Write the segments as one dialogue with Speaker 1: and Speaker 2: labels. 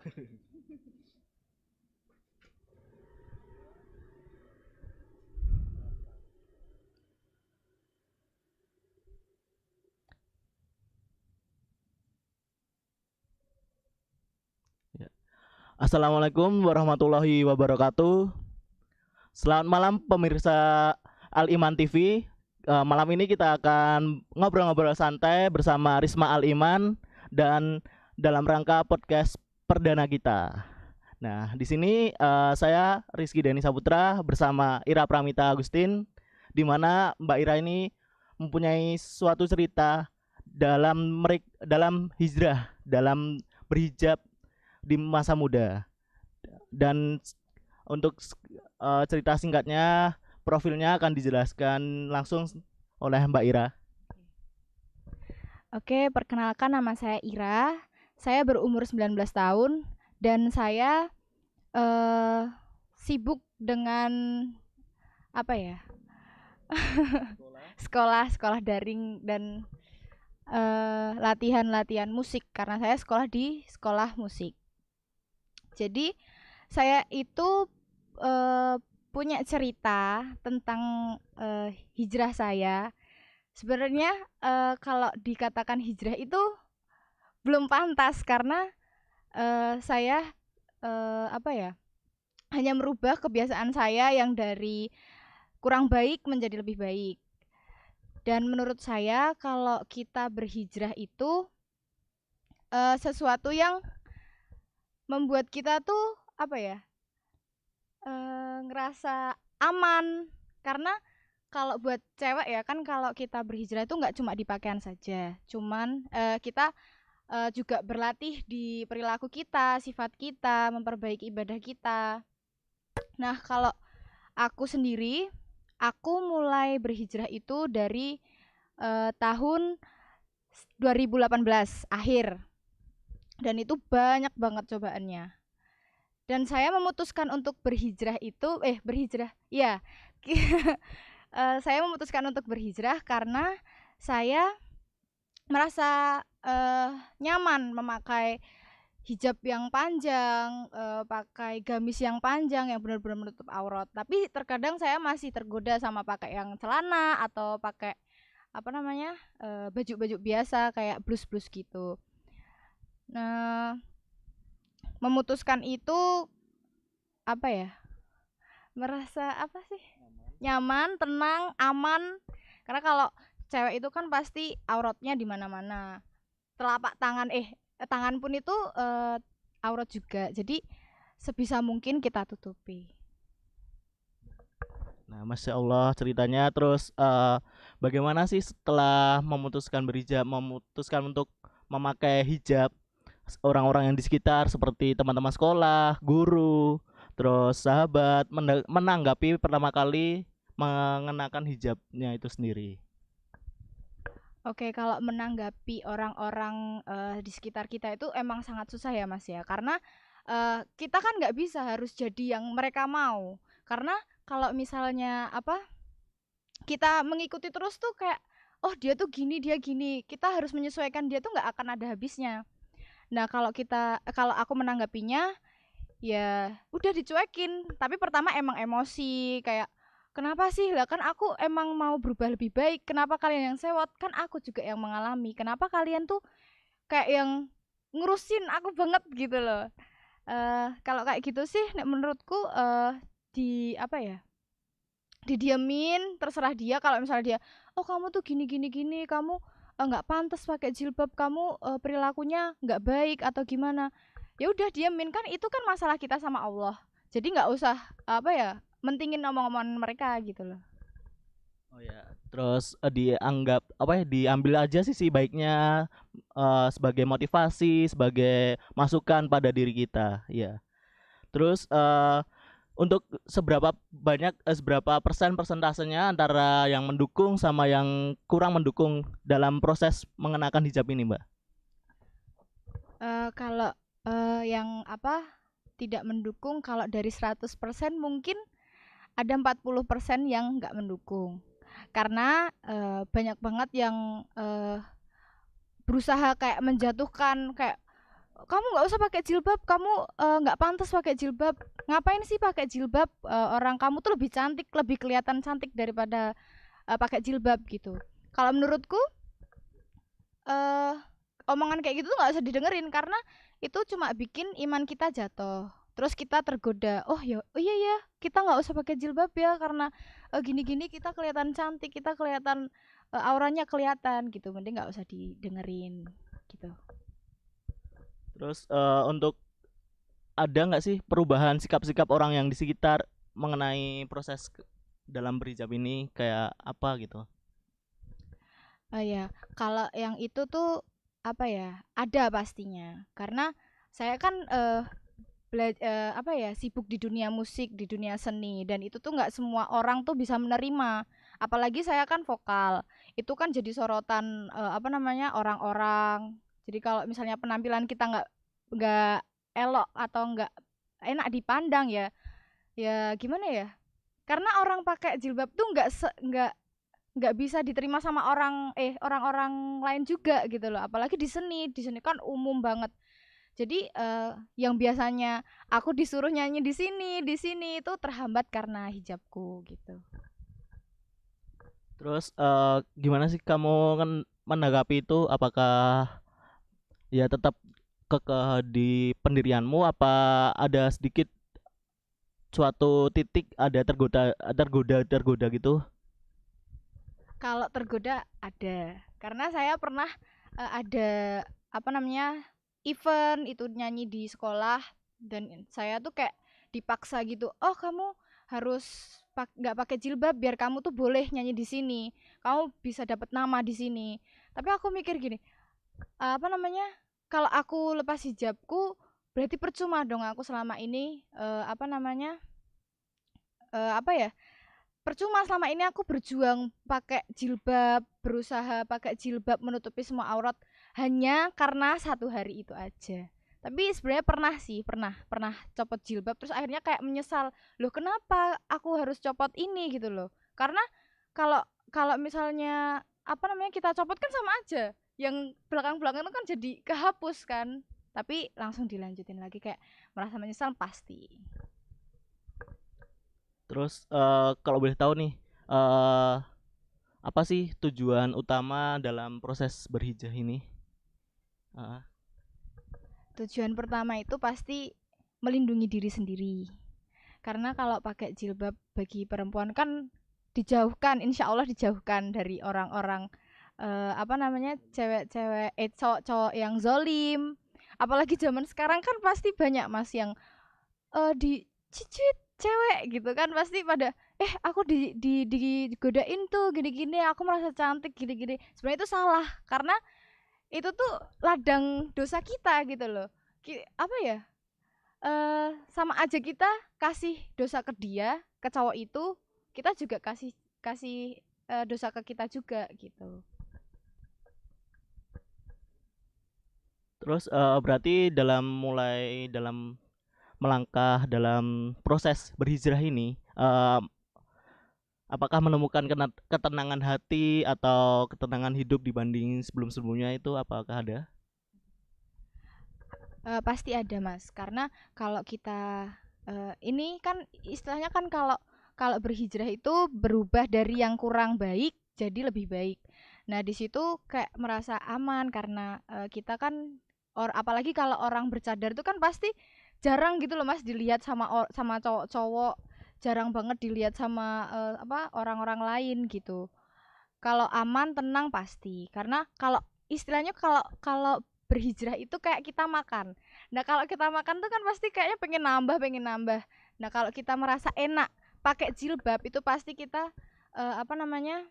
Speaker 1: Ya. Assalamualaikum warahmatullahi wabarakatuh. Selamat malam pemirsa Al Iman TV. Malam ini kita akan ngobrol-ngobrol santai bersama Risma Al Iman dan dalam rangka podcast perdana kita. Nah, di sini saya Rizky Deni Saputra bersama Ira Pramita Agustin, di mana Mbak Ira ini mempunyai suatu cerita dalam hijrah, dalam berhijab di masa muda. Dan untuk cerita singkatnya, profilnya akan dijelaskan langsung oleh Mbak Ira.
Speaker 2: Oke, perkenalkan nama saya Ira. Saya berumur 19 tahun dan saya sibuk dengan apa ya? Sekolah daring dan latihan-latihan musik karena saya sekolah di sekolah musik. Jadi saya itu punya cerita tentang hijrah saya. Sebenarnya kalau dikatakan hijrah itu belum pantas karena saya apa ya, hanya merubah kebiasaan saya yang dari kurang baik menjadi lebih baik. Dan menurut saya kalau kita berhijrah itu sesuatu yang membuat kita tuh apa ya, ngerasa aman. Karena kalau buat cewek ya kan, kalau kita berhijrah itu nggak cuma di pakaian saja, cuman kita juga berlatih di perilaku kita, sifat kita, memperbaiki ibadah kita. Nah, kalau aku sendiri, aku mulai berhijrah itu dari tahun 2018 akhir. Dan itu banyak banget cobaannya. Dan saya memutuskan untuk berhijrah itu berhijrah. Ya. Saya memutuskan untuk berhijrah karena saya merasa nyaman memakai hijab yang panjang, pakai gamis yang panjang yang benar-benar menutup aurat. Tapi terkadang saya masih tergoda sama pakai yang celana atau pakai apa namanya, baju-baju biasa kayak blus-blus gitu. Nah, memutuskan itu apa ya? Merasa apa sih? Nyaman, tenang, aman. Karena kalau cewek itu kan pasti auratnya di mana-mana. Telapak tangan tangan pun itu aurat juga. Jadi sebisa mungkin kita tutupi.
Speaker 1: Nah, Masya Allah ceritanya. Terus bagaimana sih setelah memutuskan untuk memakai hijab, orang-orang yang di sekitar seperti teman-teman sekolah, guru, terus sahabat menanggapi pertama kali mengenakan hijabnya itu sendiri?
Speaker 2: Oke, kalau menanggapi orang-orang di sekitar kita itu emang sangat susah ya Mas ya. Karena kita kan nggak bisa harus jadi yang mereka mau. Karena kalau misalnya apa, kita mengikuti terus tuh kayak, oh dia tuh gini, dia gini, kita harus menyesuaikan, dia tuh nggak akan ada habisnya. Nah, kalau aku menanggapinya ya udah dicuekin. Tapi pertama emang emosi kayak, kenapa sih, lah kan aku emang mau berubah lebih baik, kenapa kalian yang sewot, kan aku juga yang mengalami, kenapa kalian tuh kayak yang ngurusin aku banget gitu loh. Kalau kayak gitu sih menurutku di apa ya, didiamin, terserah dia. Kalau misalnya dia, oh kamu tuh gini gini gini, kamu nggak pantas pakai jilbab, kamu perilakunya nggak baik atau gimana, ya udah diamin. Kan itu kan masalah kita sama Allah, jadi nggak usah apa ya, mentingin omong-omongan mereka gitu loh.
Speaker 1: Oh ya, terus dianggap apa ya? Diambil aja sisi baiknya sebagai motivasi, sebagai masukan pada diri kita, ya. Terus untuk seberapa persen persentasenya antara yang mendukung sama yang kurang mendukung dalam proses mengenakan hijab ini, Mbak?
Speaker 2: Kalau yang apa, tidak mendukung, kalau dari 100% mungkin ada 40% yang nggak mendukung. Karena banyak banget yang berusaha kayak menjatuhkan, kayak kamu nggak usah pakai jilbab, kamu nggak pantas pakai jilbab, ngapain sih pakai jilbab, orang kamu tuh lebih cantik, lebih kelihatan cantik daripada pakai jilbab gitu. Kalau menurutku eh omongan kayak gitu tuh nggak usah didengerin, karena itu cuma bikin iman kita jatuh. Terus kita tergoda, oh ya, oh iya ya, kita nggak usah pakai jilbab ya, karena gini-gini kita kelihatan cantik, kita kelihatan auranya kelihatan gitu. Mending nggak usah didengerin gitu.
Speaker 1: Terus untuk ada nggak sih perubahan sikap-sikap orang yang di sekitar mengenai proses dalam berhijab ini kayak apa gitu?
Speaker 2: Oh ya, kalau yang itu tuh apa ya? Ada pastinya. Karena saya kan apa ya, sibuk di dunia musik, di dunia seni, dan itu tuh nggak semua orang tuh bisa menerima. Apalagi saya kan vokal. Itu kan jadi sorotan apa namanya, orang-orang. Jadi kalau misalnya penampilan kita nggak elok atau nggak enak dipandang ya, ya gimana ya? Karena orang pakai jilbab tuh nggak bisa diterima sama orang-orang lain juga gitu loh, apalagi di seni kan umum banget. Jadi yang biasanya aku disuruh nyanyi di sini itu terhambat karena hijabku gitu.
Speaker 1: Terus gimana sih kamu kan menanggapi itu? Apakah ya tetap kekeh di pendirianmu? Apa ada sedikit suatu titik ada tergoda gitu?
Speaker 2: Kalau tergoda ada, karena saya pernah ada apa namanya, event itu nyanyi di sekolah, dan saya tuh kayak dipaksa gitu. Oh, kamu harus nggak pakai jilbab biar kamu tuh boleh nyanyi di sini. Kamu bisa dapat nama di sini. Tapi aku mikir gini, apa namanya? Kalau aku lepas hijabku berarti percuma dong aku selama ini apa namanya? Apa ya? Percuma selama ini aku berjuang pakai jilbab, berusaha pakai jilbab menutupi semua aurat hanya karena satu hari itu aja. Tapi sebenarnya pernah sih, pernah copot jilbab terus akhirnya kayak menyesal. Loh, kenapa aku harus copot ini gitu loh. Karena kalau kalau misalnya apa namanya kita copot kan sama aja. Yang belakang-belakang itu kan jadi kehapus kan. Tapi langsung dilanjutin lagi, kayak merasa menyesal pasti.
Speaker 1: Terus kalau boleh tahu nih, eh apa sih tujuan utama dalam proses berhijrah ini? Heeh.
Speaker 2: Tujuan pertama itu pasti melindungi diri sendiri. Karena kalau pakai jilbab bagi perempuan kan dijauhkan, insya Allah dijauhkan dari orang-orang apa namanya, cewek-cewek, cowok-cowok yang zolim. Apalagi zaman sekarang kan pasti banyak mas yang dicicit cewek gitu kan, pasti pada aku digodain tuh gini-gini, aku merasa cantik gini-gini. Sebenarnya itu salah, karena itu tuh ladang dosa kita gitu loh. Apa ya, sama aja kita kasih dosa ke dia, ke cowok itu, kita juga kasih kasih dosa ke kita juga gitu.
Speaker 1: Terus berarti dalam melangkah dalam proses berhijrah ini, apakah menemukan ketenangan hati atau ketenangan hidup dibanding sebelum-sebelumnya itu apakah ada?
Speaker 2: Pasti ada mas, karena kalau kita ini kan istilahnya kan, kalau kalau berhijrah itu berubah dari yang kurang baik jadi lebih baik. Nah di situ kayak merasa aman, karena kita kan apalagi kalau orang bercadar itu kan pasti jarang gitu loh mas dilihat sama cowok-cowok, jarang banget dilihat sama apa, orang-orang lain gitu. Kalau aman tenang pasti, karena kalau istilahnya kalau kalau berhijrah itu kayak kita makan. Nah kalau kita makan tuh kan pasti kayaknya pengen nambah. Nah kalau kita merasa enak pakai jilbab itu pasti kita apa namanya,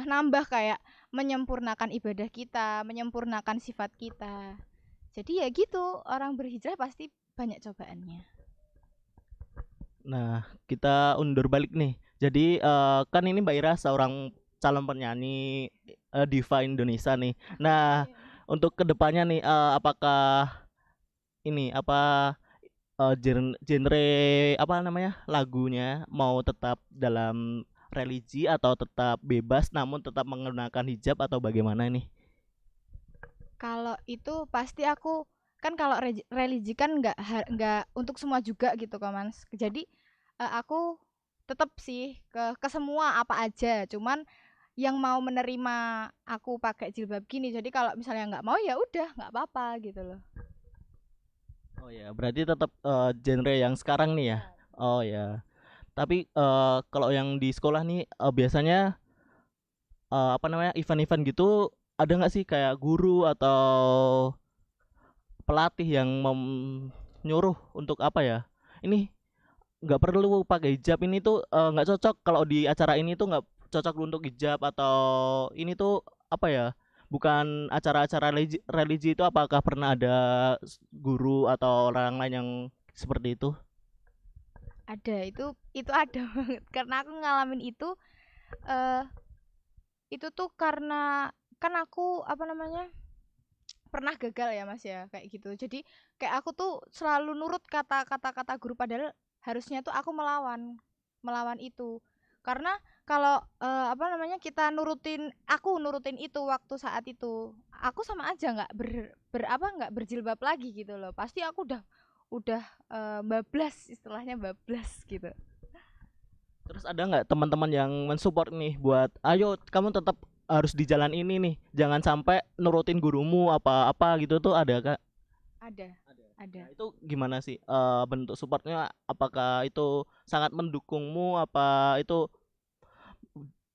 Speaker 2: nambah, kayak menyempurnakan ibadah kita, menyempurnakan sifat kita. Jadi ya gitu, orang berhijrah pasti banyak cobaannya.
Speaker 1: Nah, kita undur balik nih. Jadi kan ini Mbak Ira seorang calon penyanyi diva Indonesia nih. Nah, untuk kedepannya nih, apakah ini apa genre apa namanya lagunya mau tetap dalam religi atau tetap bebas namun tetap menggunakan hijab atau bagaimana nih?
Speaker 2: Kalau itu pasti aku kan kalau religi kan nggak untuk semua juga gitu kan Mas. Jadi aku tetap sih ke semua apa aja. Cuman yang mau menerima aku pakai jilbab gini. Jadi kalau misalnya nggak mau ya udah nggak apa-apa gitu loh.
Speaker 1: Oh ya, berarti tetap genre yang sekarang nih ya.
Speaker 2: Iya.
Speaker 1: Oh ya. Tapi kalau yang di sekolah nih biasanya apa namanya event-event gitu ada nggak sih kayak guru atau pelatih yang nyuruh untuk apa ya? Ini nggak perlu pakai hijab ini tuh nggak cocok kalau di acara ini tuh nggak cocok untuk hijab atau ini tuh apa ya? Bukan acara-acara religi itu apakah pernah ada guru atau orang lain yang seperti itu?
Speaker 2: Ada itu ada banget karena aku ngalamin eh itu tuh karena kan aku apa namanya pernah gagal ya Mas ya kayak gitu. Jadi kayak aku tuh selalu nurut kata-kata guru padahal harusnya tuh aku melawan itu. Karena kalau apa namanya kita nurutin itu waktu saat itu, aku sama aja nggak apa nggak berjilbab lagi gitu loh. Pasti aku udah bablas istilahnya bablas gitu.
Speaker 1: Terus ada nggak teman-teman yang mensupport nih buat ayo kamu tetap harus di jalan ini nih, jangan sampai nurutin gurumu apa-apa gitu tuh ada kak?
Speaker 2: Ada,
Speaker 1: Ada.
Speaker 2: ada.
Speaker 1: Nah itu gimana sih bentuk supportnya? Apakah itu sangat mendukungmu? Apa itu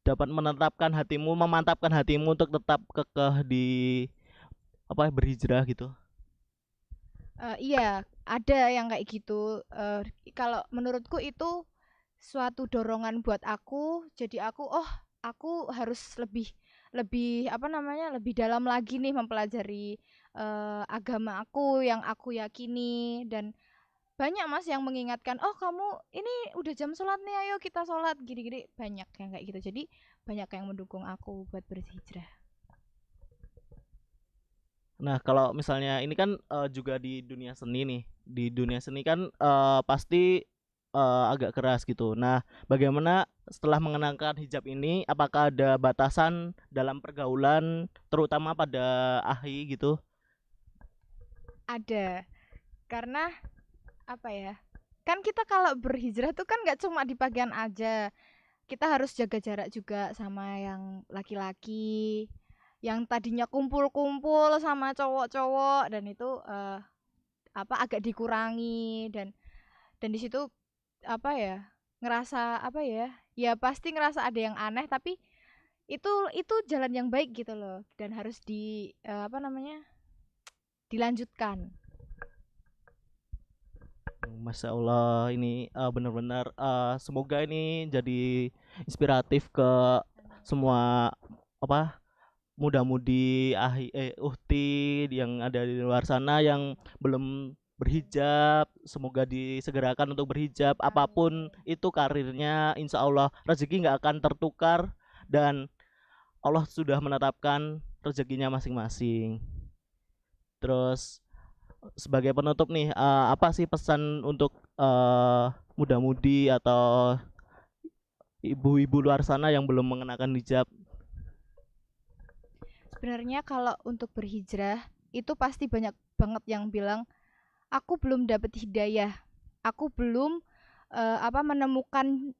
Speaker 1: dapat menetapkan hatimu, memantapkan hatimu untuk tetap kekeh di apa berhijrah gitu?
Speaker 2: Iya, ada yang kayak gitu. Kalau menurutku itu suatu dorongan buat aku. Jadi aku harus lebih lebih apa namanya lebih dalam lagi nih mempelajari agama aku yang aku yakini dan banyak mas yang mengingatkan oh kamu ini udah jam sholat nih ayo kita sholat gini-gini banyak yang kayak gitu jadi banyak yang mendukung aku buat berhijrah.
Speaker 1: Nah, kalau misalnya ini kan juga di dunia seni nih. Di dunia seni kan pasti agak keras gitu. Nah, bagaimana setelah mengenakan hijab ini, apakah ada batasan dalam pergaulan, terutama pada ahi gitu?
Speaker 2: Ada karena apa ya kan kita kalau berhijrah tuh kan nggak cuma di bagian aja kita harus jaga jarak juga sama yang laki-laki yang tadinya kumpul-kumpul sama cowok-cowok dan itu apa agak dikurangi dan di situ apa ya ngerasa apa ya ya pasti ngerasa ada yang aneh tapi itu jalan yang baik gitu loh dan harus apa namanya dilanjutkan.
Speaker 1: Masya Allah, ini benar-benar semoga ini jadi inspiratif ke semua apa muda-mudi uhti yang ada di luar sana yang belum berhijab, semoga disegerakan untuk berhijab apapun
Speaker 2: Amin.
Speaker 1: itu karirnya, insya Allah rezeki nggak akan tertukar dan Allah sudah menetapkan rezekinya masing-masing. Terus sebagai penutup nih apa sih pesan untuk muda-mudi atau ibu-ibu luar sana yang belum mengenakan hijab?
Speaker 2: Sebenarnya kalau untuk berhijrah itu pasti banyak banget yang bilang aku belum dapat hidayah. Aku belum apa menemukan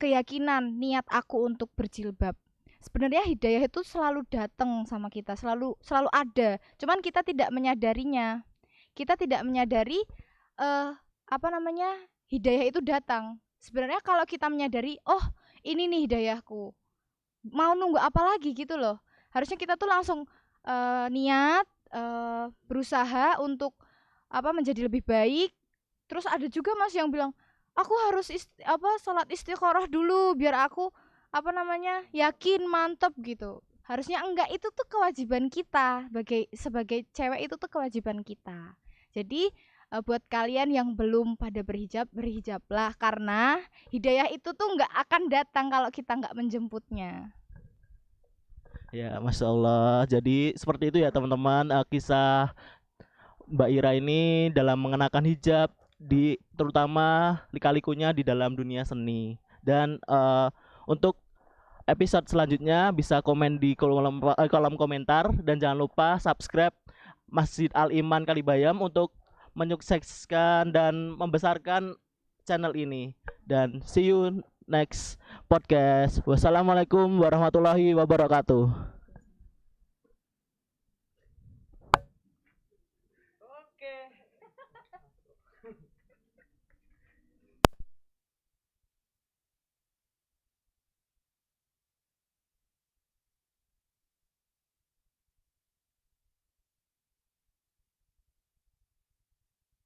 Speaker 2: keyakinan niat aku untuk berjilbab. Sebenarnya hidayah itu selalu datang sama kita, selalu selalu ada. Cuman kita tidak menyadarinya. Kita tidak menyadari eh apa namanya? Hidayah itu datang. Sebenarnya kalau kita menyadari, oh, ini nih hidayahku. Mau nunggu apa lagi gitu loh. Harusnya kita tuh langsung niat berusaha untuk apa menjadi lebih baik. Terus ada juga Mas yang bilang, aku harus apa sholat istiqoroh dulu biar aku apa namanya yakin mantep gitu. Harusnya enggak itu tuh kewajiban kita sebagai cewek itu tuh kewajiban kita. Jadi buat kalian yang belum pada berhijab berhijablah karena hidayah itu tuh nggak akan datang kalau kita nggak menjemputnya.
Speaker 1: Ya, Masya Allah. Jadi seperti itu ya teman-teman kisah Mbak Ira ini dalam mengenakan hijab di terutama lika-likunya di dalam dunia seni. Dan untuk episode selanjutnya bisa komen di kolom komentar dan jangan lupa subscribe Masjid Al Iman Kalibayam untuk menyukseskan dan membesarkan channel ini. Dan see you next podcast. Wassalamualaikum warahmatullahi wabarakatuh. Oke.